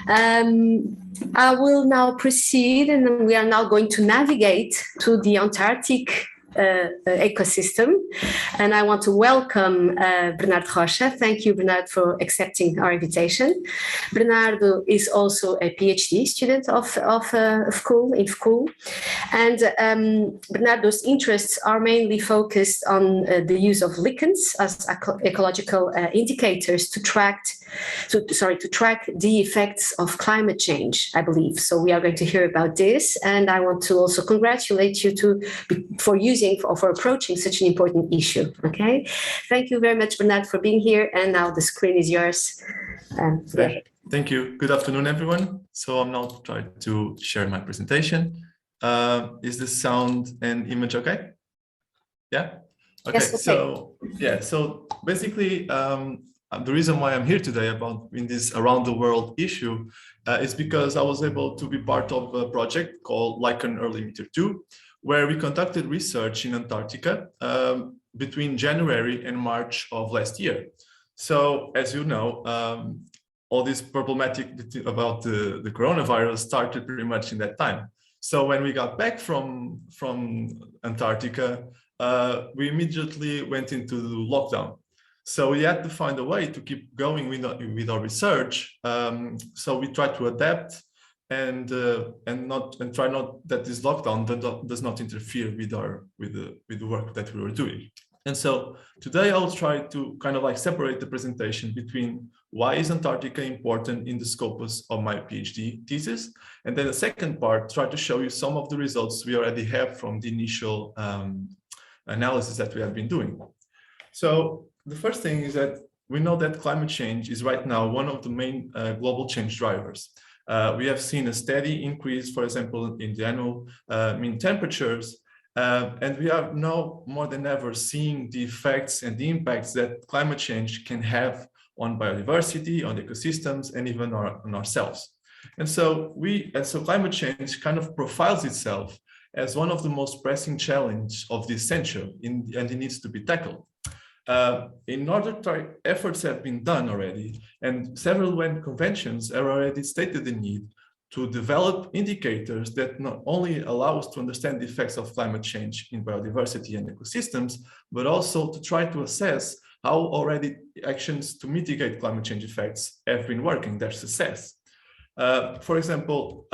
I will now proceed, and we are now going to navigate to the Antarctic ecosystem. And I want to welcome Bernardo Rocha. Thank you, Bernardo, for accepting our invitation. Bernardo is also a PhD student of FCUL. And Bernardo's interests are mainly focused on the use of lichens as ecological indicators to track the effects of climate change, I believe. So we are going to hear about this, and I want to also congratulate you for approaching such an important issue. Okay, thank you very much, Bernardo, for being here, and now the screen is yours. Thank you. Good afternoon, everyone. So I'm now trying to share my presentation. Is the sound and image okay? Yeah. Okay. Yes, okay. So basically, the reason why I'm here today in this around the world issue is because I was able to be part of a project called Lichen Early Emitter 2, where we conducted research in Antarctica between January and March of last year. So as you know, all this problematic about the coronavirus started pretty much in that time. So when we got back from Antarctica, we immediately went into lockdown. So we had to find a way to keep going with our research. So we tried to adapt and try not that this lockdown does not interfere with the work that we were doing. And so today I'll try to kind of like separate the presentation between why is Antarctica important in the scopus of my PhD thesis, and then the second part try to show you some of the results we already have from the initial analysis that we have been doing. So the first thing is that we know that climate change is right now one of the main global change drivers. We have seen a steady increase, for example, in the annual mean temperatures, and we are now more than ever seeing the effects and the impacts that climate change can have on biodiversity, on ecosystems, and even on ourselves. And so climate change kind of profiles itself as one of the most pressing challenges of this century, and it needs to be tackled. In order to efforts have been done already, and several UN conventions have already stated the need to develop indicators that not only allow us to understand the effects of climate change in biodiversity and ecosystems, but also to try to assess how already actions to mitigate climate change effects have been working, their success. For example,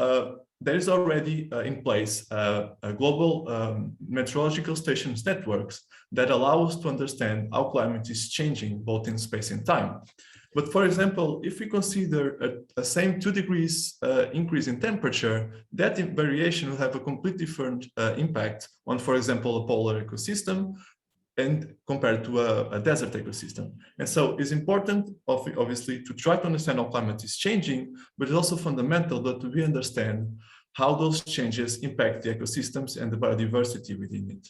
there is already in place a global meteorological stations networks that allow us to understand how climate is changing both in space and time. But for example, if we consider a same 2 degrees increase in temperature, that variation will have a completely different impact on, for example, a polar ecosystem and compared to a desert ecosystem. And so it's important, obviously, to try to understand how climate is changing, but it's also fundamental that we understand how those changes impact the ecosystems and the biodiversity within it.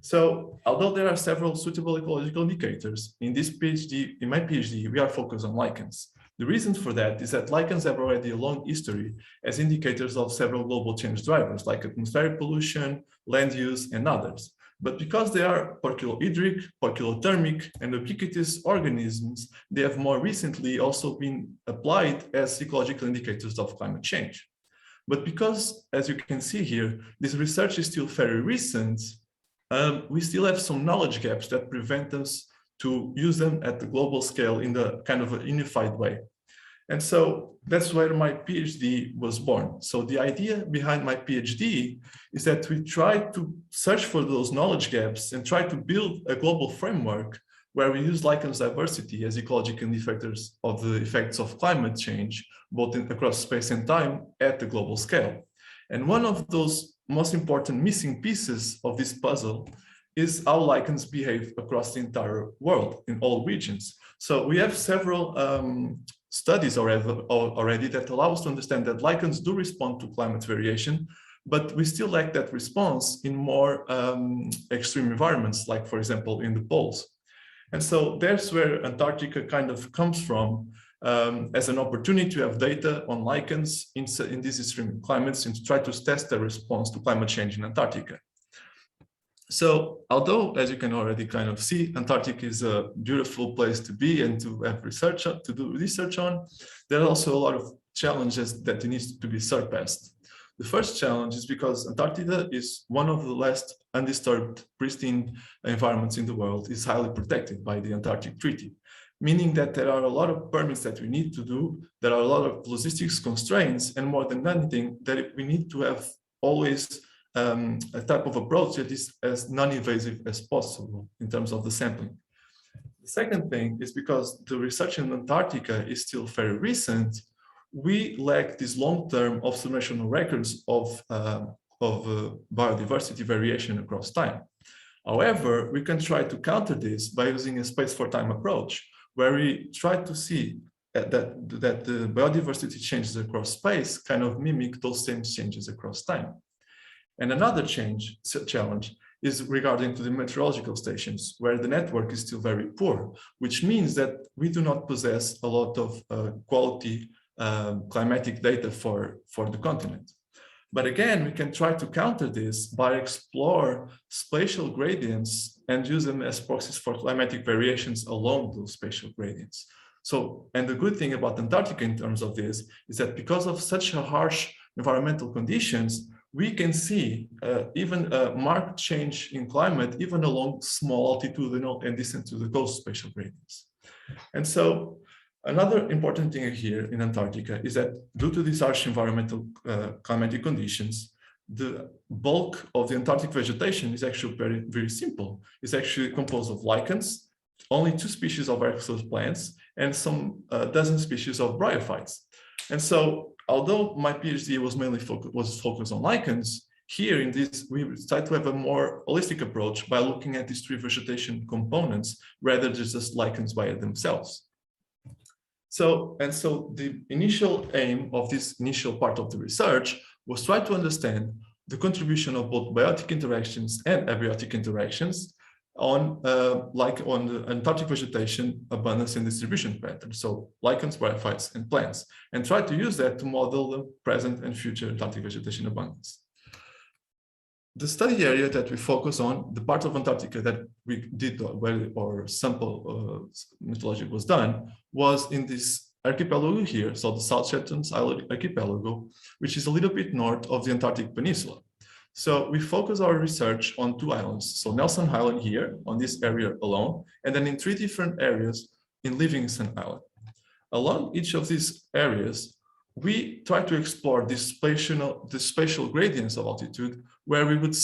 So although there are several suitable ecological indicators, in my PhD, we are focused on lichens. The reason for that is that lichens have already a long history as indicators of several global change drivers like atmospheric pollution, land use, and others. But because they are poikilohydric, poikilothermic, and ubiquitous organisms, they have more recently also been applied as ecological indicators of climate change. But because, as you can see here, this research is still very recent, we still have some knowledge gaps that prevent us to use them at the global scale in the kind of a unified way. And so that's where my PhD was born. So the idea behind my PhD is that we try to search for those knowledge gaps and try to build a global framework where we use lichens diversity as ecological indicators of the effects of climate change, both across space and time at the global scale. And one of those most important missing pieces of this puzzle is how lichens behave across the entire world in all regions. So we have several studies already that allow us to understand that lichens do respond to climate variation, but we still lack that response in more extreme environments, like, for example, in the poles. And so that's where Antarctica kind of comes from as an opportunity to have data on lichens in these extreme climates and to try to test the response to climate change in Antarctica. So although, as you can already kind of see, Antarctica is a beautiful place to be and to have research, to do research on, there are also a lot of challenges that needs to be surpassed. The first challenge is because Antarctica is one of the last undisturbed, pristine environments in the world, is highly protected by the Antarctic Treaty, meaning that there are a lot of permits that we need to do, there are a lot of logistics constraints, and more than anything, that we need to have always a type of approach that is as non-invasive as possible in terms of the sampling. The second thing is because the research in Antarctica is still very recent, we lack these long-term observational records of biodiversity variation across time. However, we can try to counter this by using a space for time approach, where we try to see that the biodiversity changes across space kind of mimic those same changes across time. And another challenge is regarding to the meteorological stations, where the network is still very poor, which means that we do not possess a lot of quality climatic data for the continent. But again, we can try to counter this by explore spatial gradients and use them as proxies for climatic variations along those spatial gradients. So, and the good thing about Antarctica in terms of this is that because of such a harsh environmental conditions, we can see even a marked change in climate, even along small altitudinal and descent to the coast spatial gradients. And so another important thing here in Antarctica is that due to these harsh environmental climatic conditions, the bulk of the Antarctic vegetation is actually very, very simple. It's actually composed of lichens, only 2 species of exoplants, and some dozen species of bryophytes. And so, although my PhD was mainly focused on lichens, here in this, we try to have a more holistic approach by looking at these 3 vegetation components rather than just lichens by themselves. So the initial aim of this initial part of the research was try to understand the contribution of both biotic interactions and abiotic interactions on the Antarctic vegetation abundance and distribution pattern. So lichens, bryophytes, and plants, and try to use that to model the present and future Antarctic vegetation abundance. The study area that we focus on, the part of Antarctica that we did where our sample methodology was done, was in this archipelago here, so the South Shetland Island archipelago, which is a little bit north of the Antarctic Peninsula. So we focus our research on 2 islands. So Nelson Island here on this area alone, and then in 3 different areas in Livingston Island. Along each of these areas, we try to explore the spatial gradients of altitude, where we would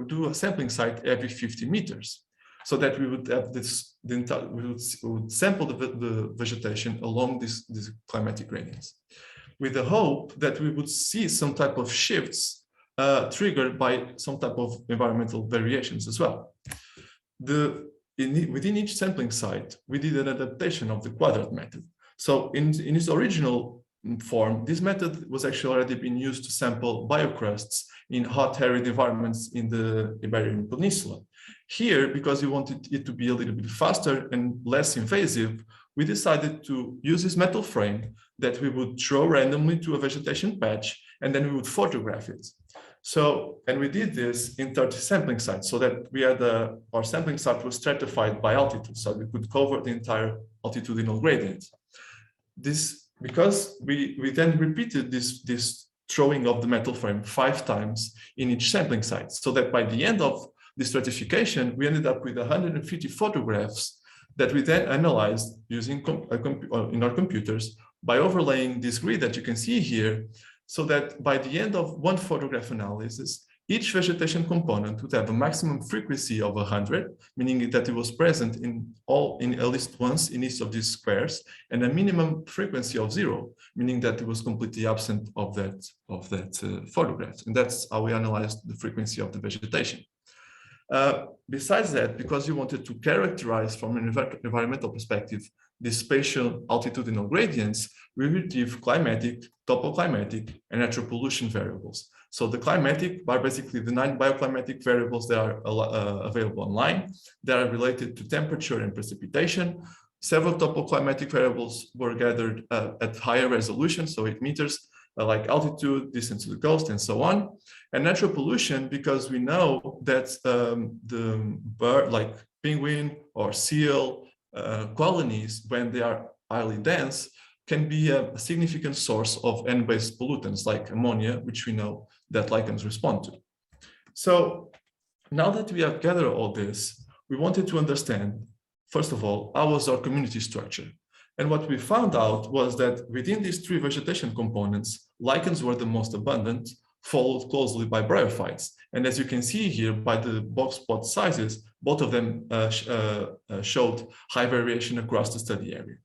do a sampling site every 50 meters, so that we would have we would sample the vegetation along these climatic gradients, with the hope that we would see some type of shifts triggered by some type of environmental variations as well. Within each sampling site, we did an adaptation of the quadrant method. So in its original form, this method was actually already been used to sample biocrusts in hot, arid environments in the Iberian Peninsula. Here, because we wanted it to be a little bit faster and less invasive, we decided to use this metal frame that we would throw randomly to a vegetation patch, and then we would photograph it. So, and we did this in 30 sampling sites, so that we had our sampling site was stratified by altitude, so we could cover the entire altitudinal gradient. Because we then repeated this throwing of the metal frame 5 times in each sampling site, so that by the end of the stratification, we ended up with 150 photographs that we then analyzed using in our computers by overlaying this grid that you can see here, so that by the end of 1 photograph analysis, each vegetation component would have a maximum frequency of 100, meaning that it was present in at least once in each of these squares, and a minimum frequency of 0, meaning that it was completely absent of that photograph. And that's how we analyzed the frequency of the vegetation. Besides that, because we wanted to characterize from an environmental perspective the spatial altitudinal gradients, we retrieve climatic, topoclimatic, and natural pollution variables. So the climatic are basically the 9 bioclimatic variables that are available online that are related to temperature and precipitation. Several topoclimatic variables were gathered at higher resolution, so 8 meters, like altitude, distance to the coast, and so on. And natural pollution, because we know that the bird, like penguin or seal colonies, when they are highly dense, can be a significant source of N-based pollutants like ammonia, which we know that lichens respond to. So now that we have gathered all this, we wanted to understand, first of all, how was our community structure? And what we found out was that within these three vegetation components, lichens were the most abundant, followed closely by bryophytes. And as you can see here by the box plot sizes, both of them showed high variation across the study area.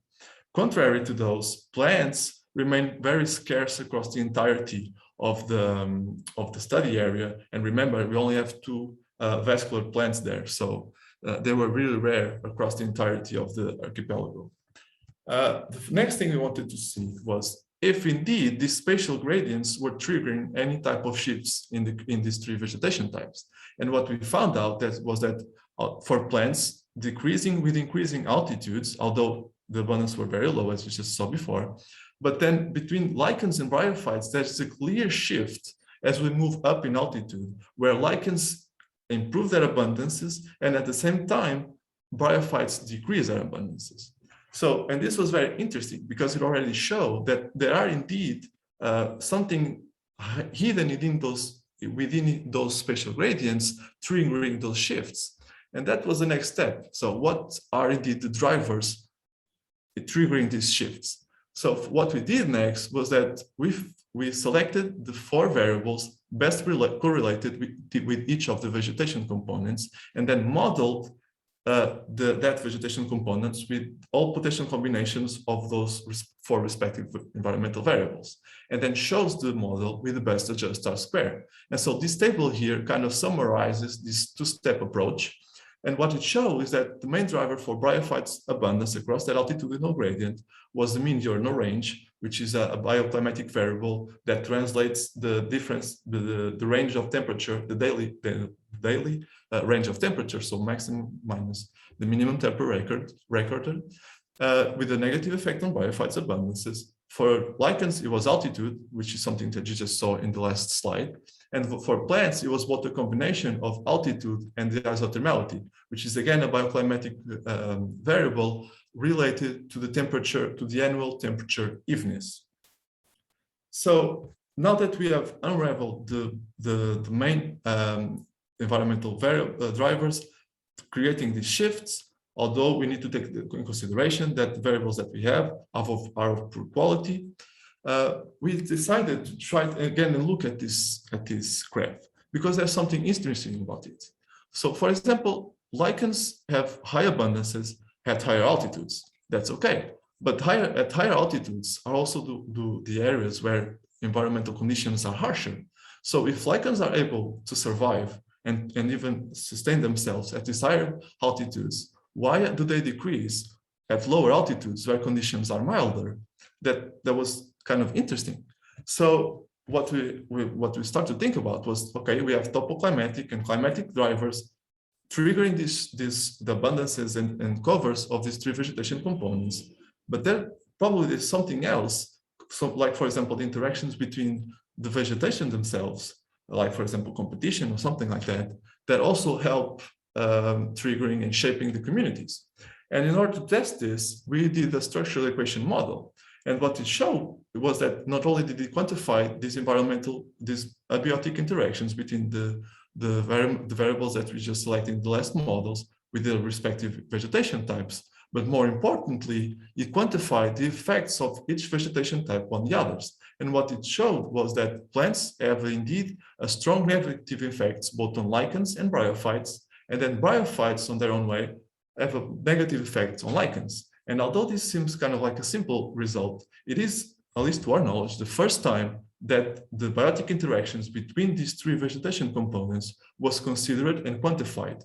Contrary to those, plants remain very scarce across the entirety of the study area. And remember, we only have two vascular plants there. So they were really rare across the entirety of the archipelago. The next thing we wanted to see was if indeed these spatial gradients were triggering any type of shifts in these three vegetation types. And what we found out was that for plants, decreasing with increasing altitudes, although the abundance were very low, as we just saw before, but then between lichens and bryophytes, there's a clear shift as we move up in altitude, where lichens improve their abundances, and at the same time, bryophytes decrease their abundances. So, and this was very interesting because it already showed that there are indeed something hidden within those spatial gradients triggering those shifts. And that was the next step. So what are indeed the drivers triggering these shifts? So what we did next was that we selected the 4 variables best correlated with each of the vegetation components, and then modeled that vegetation components with all potential combinations of those 4 respective environmental variables, and then shows the model with the best adjust R-square. And so this table here kind of summarizes this 2-step approach. And what it shows is that the main driver for bryophytes abundance across that altitudinal gradient was the mean diurnal range, which is a bioclimatic variable that translates the difference, the range of temperature, the daily range of temperature, so maximum minus the minimum temperature recorded, with a negative effect on bryophytes abundances. For lichens, it was altitude, which is something that you just saw in the last slide. And for plants, it was both a combination of altitude and the isothermality, which is again a bioclimatic variable related to the temperature, to the annual temperature evenness. So now that we have unraveled the main environmental drivers creating these shifts, although we need to take in consideration that the variables that we have are of poor quality, we decided to try again and look at this graph because there's something interesting about it. So, for example, lichens have high abundances at higher altitudes. That's okay, but at higher altitudes are also the areas where environmental conditions are harsher. So, if lichens are able to survive and even sustain themselves at these higher altitudes, why do they decrease at lower altitudes where conditions are milder? That was kind of interesting. So what we start to think about was, okay, we have topoclimatic and climatic drivers triggering the abundances and covers of these 3 vegetation components. But there probably is something else. So like, for example, the interactions between the vegetation themselves, like, for example, competition or something like that, that also help triggering and shaping the communities. And in order to test this, we did a structural equation model. And what it showed was that not only did it quantify these abiotic interactions between the variables that we just selected in the last models with the respective vegetation types, but more importantly, it quantified the effects of each vegetation type on the others. And what it showed was that plants have indeed a strong negative effects both on lichens and bryophytes, and then bryophytes on their own way have a negative effect on lichens. And although this seems kind of like a simple result, it is, at least to our knowledge, the first time that the biotic interactions between these 3 vegetation components was considered and quantified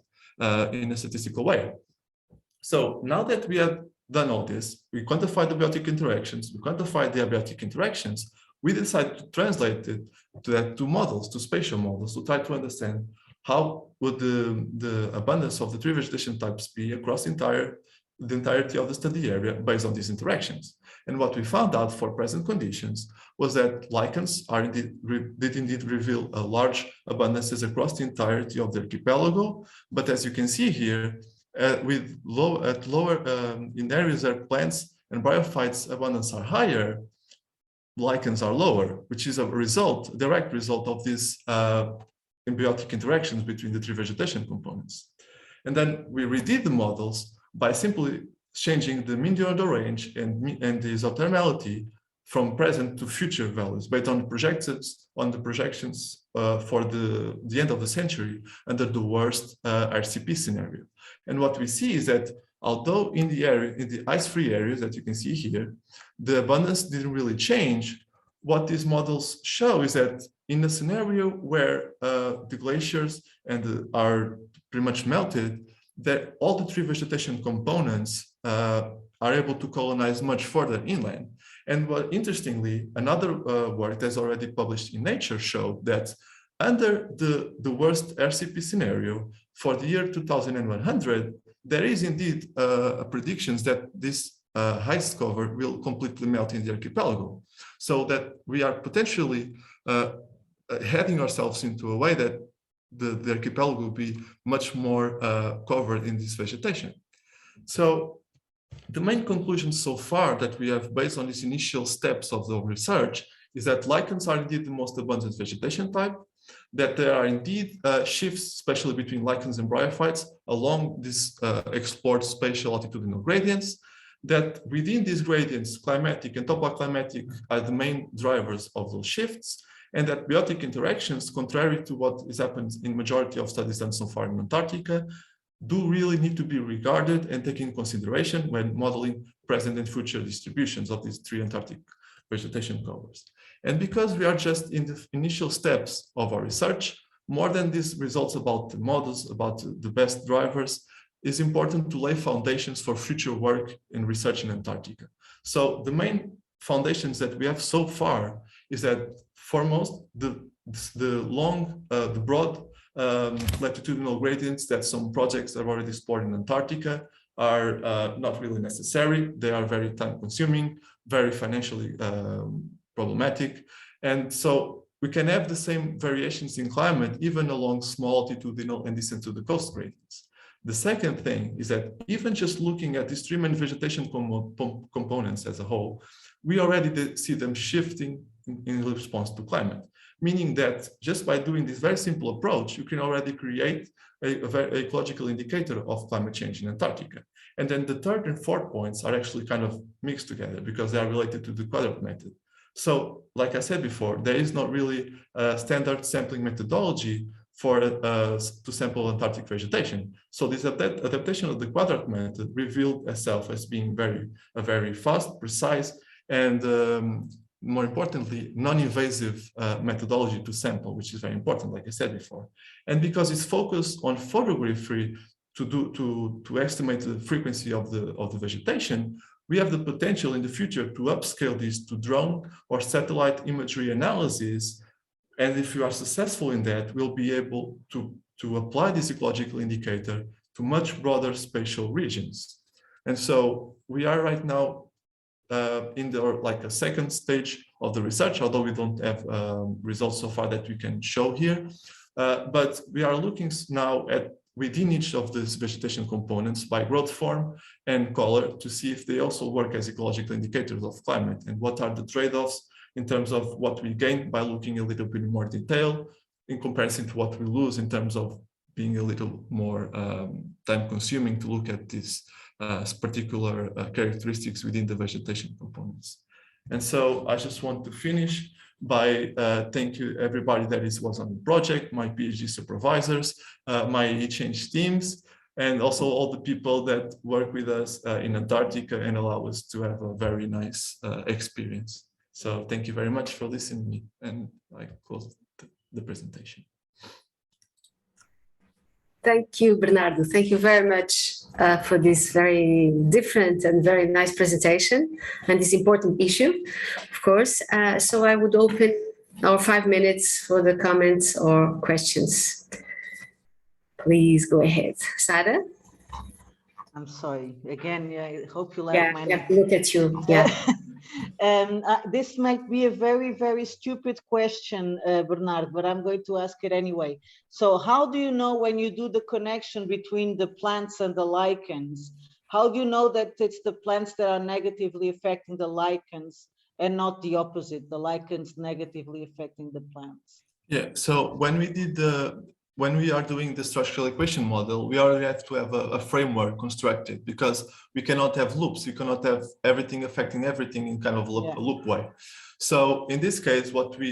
in a statistical way. So now that we have done all this, we quantified the biotic interactions, we quantified the abiotic interactions, we decided to translate it to models, to spatial models, to try to understand how would the abundance of the 3 vegetation types be across the entirety of the study area based on these interactions. And what we found out for present conditions was that lichens did indeed reveal a large abundances across the entirety of the archipelago. But as you can see here, in areas where plants and bryophytes abundance are higher, lichens are lower, which is a result, direct result of these symbiotic interactions between the three vegetation components. And then we redid the models by simply changing the mean diurnal range and the isothermality from present to future values based on the projections for the end of the century under the worst RCP scenario. And what we see is that although in the ice-free areas that you can see here, the abundance didn't really change, what these models show is that in a scenario where the glaciers are pretty much melted, that all the three vegetation components are able to colonize much further inland. And what interestingly, another work that's already published in Nature showed that under the worst RCP scenario for the year 2100, there is indeed predictions that this ice cover will completely melt in the archipelago. So that we are potentially heading ourselves into a way that the archipelago will be much more covered in this vegetation. So the main conclusion so far that we have based on these initial steps of the research is that lichens are indeed the most abundant vegetation type, that there are indeed shifts, especially between lichens and bryophytes, along these explored spatial altitudinal gradients, that within these gradients, climatic and topoclimatic are the main drivers of those shifts, and that biotic interactions, contrary to what has happened in majority of studies done so far in Antarctica, do really need to be regarded and taken into consideration when modeling present and future distributions of these three Antarctic vegetation covers. And because we are just in the initial steps of our research, more than these results about the models, about the best drivers, it's important to lay foundations for future work and research in Antarctica. So the main foundations that we have so far is that foremost, the broad latitudinal gradients that some projects have already explored in Antarctica are not really necessary. They are very time consuming, very financially problematic. And so we can have the same variations in climate even along small altitudinal and descent to the coast gradients. The second thing is that even just looking at the stream and vegetation components as a whole, we already see them shifting in response to climate, meaning that just by doing this very simple approach, you can already create a very ecological indicator of climate change in Antarctica. And then the third and fourth points are actually kind of mixed together because they are related to the quadrant method. So, like I said before, there is not really a standard sampling methodology for to sample Antarctic vegetation. So this adaptation of the quadrant method revealed itself as being a very fast, precise, and more importantly, non-invasive methodology to sample, which is very important, like I said before. And because it's focused on photography to estimate the frequency of the vegetation, we have the potential in the future to upscale this to drone or satellite imagery analysis. And if we are successful in that, we'll be able to apply this ecological indicator to much broader spatial regions. And so we are right now in a second stage of the research, although we don't have results so far that we can show here. But we are looking now at within each of these vegetation components by growth form and color to see if they also work as ecological indicators of climate and what are the trade-offs in terms of what we gain by looking a little bit more detail in comparison to what we lose in terms of being a little more time consuming to look at these particular characteristics within the vegetation components. And so I just want to finish by thank you everybody that was on the project, my PhD supervisors, my eChange teams, and also all the people that work with us in Antarctica and allow us to have a very nice experience. So thank you very much for listening, and I close the presentation. Thank you, Bernardo. Thank you very much for this very different and very nice presentation and this important issue, of course. So I would open our 5 minutes for the comments or questions. Please go ahead. Sarah? I'm sorry. Again, I hope you like my name. Look at you. Yeah. This might be a very, very stupid question, Bernard, but I'm going to ask it anyway. So how do you know when you do the connection between the plants and the lichens, how do you know that it's the plants that are negatively affecting the lichens and not the opposite, the lichens negatively affecting the plants? Yeah, so when we are doing the structural equation model, we already have to have a framework constructed, because we cannot have loops. We cannot have everything affecting everything in kind of a loop way. So in this case, what we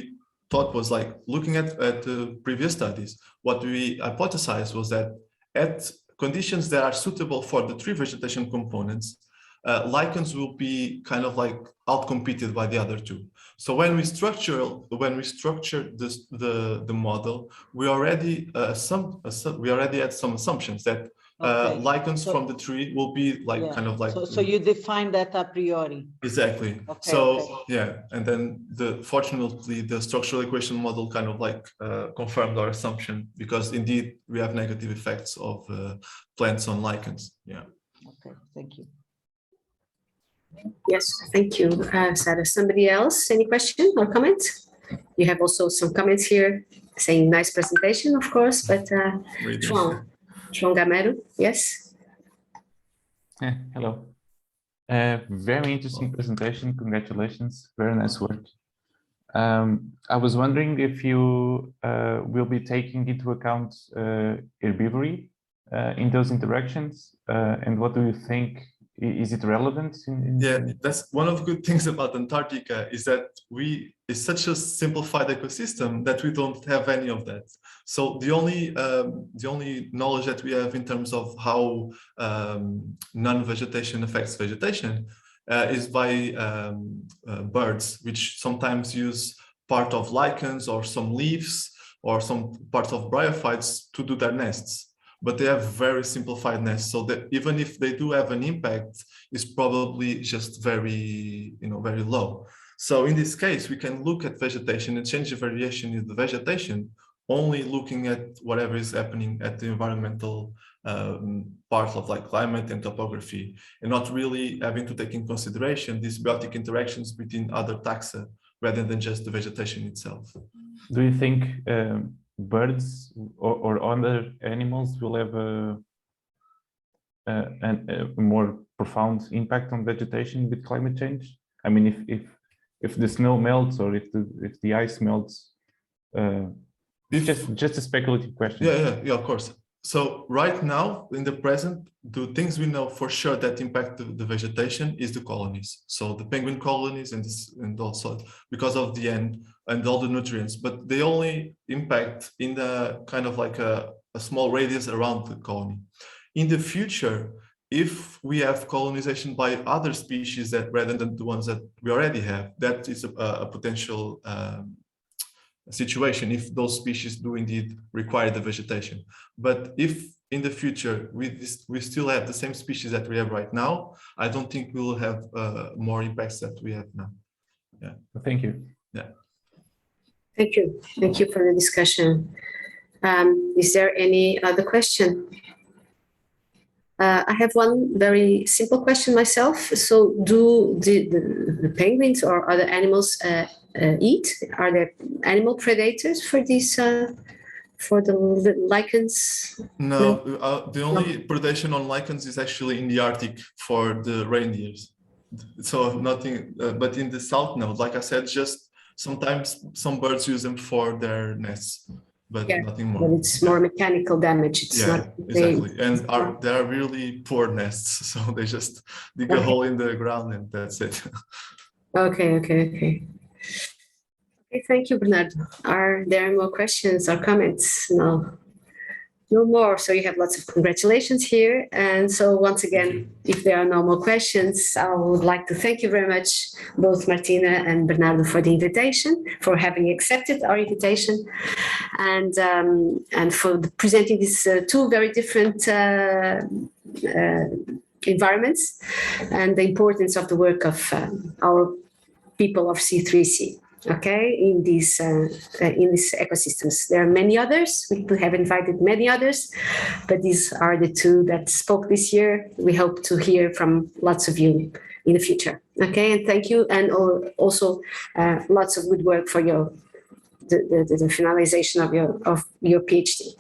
thought was, like, looking at the previous studies, what we hypothesized was that at conditions that are suitable for the tree vegetation components, lichens will be kind of like outcompeted by the other two. So when we structure this, the model, we already had some assumptions that lichens from the tree will be like kind of like. So you define that a priori. Exactly. Yeah, and then fortunately the structural equation model kind of like confirmed our assumption, because indeed we have negative effects of plants on lichens. Yeah. Okay, thank you. Yes, thank you, Sarah. Somebody else, any question or comment? You have also some comments here saying nice presentation, of course, but João Gamero, yes? Hello. Very interesting presentation, congratulations, very nice work. I was wondering if you will be taking into account herbivory in those interactions, and what do you think? Is it relevant? Yeah, that's one of the good things about Antarctica, is that it's such a simplified ecosystem that we don't have any of that. So the only knowledge that we have in terms of how non-vegetation affects vegetation is by birds, which sometimes use part of lichens or some leaves or some parts of bryophytes to do their nests. But they have very simplified nests, so that even if they do have an impact, it's probably just very low. So in this case, we can look at vegetation and change the variation in the vegetation, only looking at whatever is happening at the environmental part of like climate and topography, and not really having to take in consideration these biotic interactions between other taxa rather than just the vegetation itself. Do you think birds or other animals will have a more profound impact on vegetation with climate change? I mean, if the snow melts, or if the ice melts, just a speculative question. Yeah, of course. So right now, in the present, the things we know for sure that impact the vegetation is the colonies. So the penguin colonies and also because of the end and all the nutrients, but they only impact in the kind of like a small radius around the colony. In the future, if we have colonization by other species that rather than the ones that we already have, that is a potential situation if those species do indeed require the vegetation. But if in the future we still have the same species that we have right now, I don't think we will have more impacts that we have now. Yeah. Thank you. Yeah. Thank you. Thank you for the discussion. Is there any other question? I have one very simple question myself. So do the penguins or other animals eat? Are there animal predators for these, for the lichens? No, the only predation on lichens is actually in the Arctic for the reindeers. So nothing, but in the south, no. Like I said, just sometimes some birds use them for their nests, but nothing more. But it's more mechanical damage. It's not exactly. And they are really poor nests, so they just dig a hole in the ground and that's it. Okay. Okay, thank you, Bernardo. Are there more questions or comments? No more. So you have lots of congratulations here. And so once again, if there are no more questions, I would like to thank you very much, both Martina and Bernardo, for the invitation, for having accepted our invitation, and for presenting these two very different environments and the importance of the work of our people of C3C. Okay, in these ecosystems. There are many others. We have invited many others, but these are the two that spoke this year. We hope to hear from lots of you in the future. Okay, and thank you, and also lots of good work for the finalization of your PhD.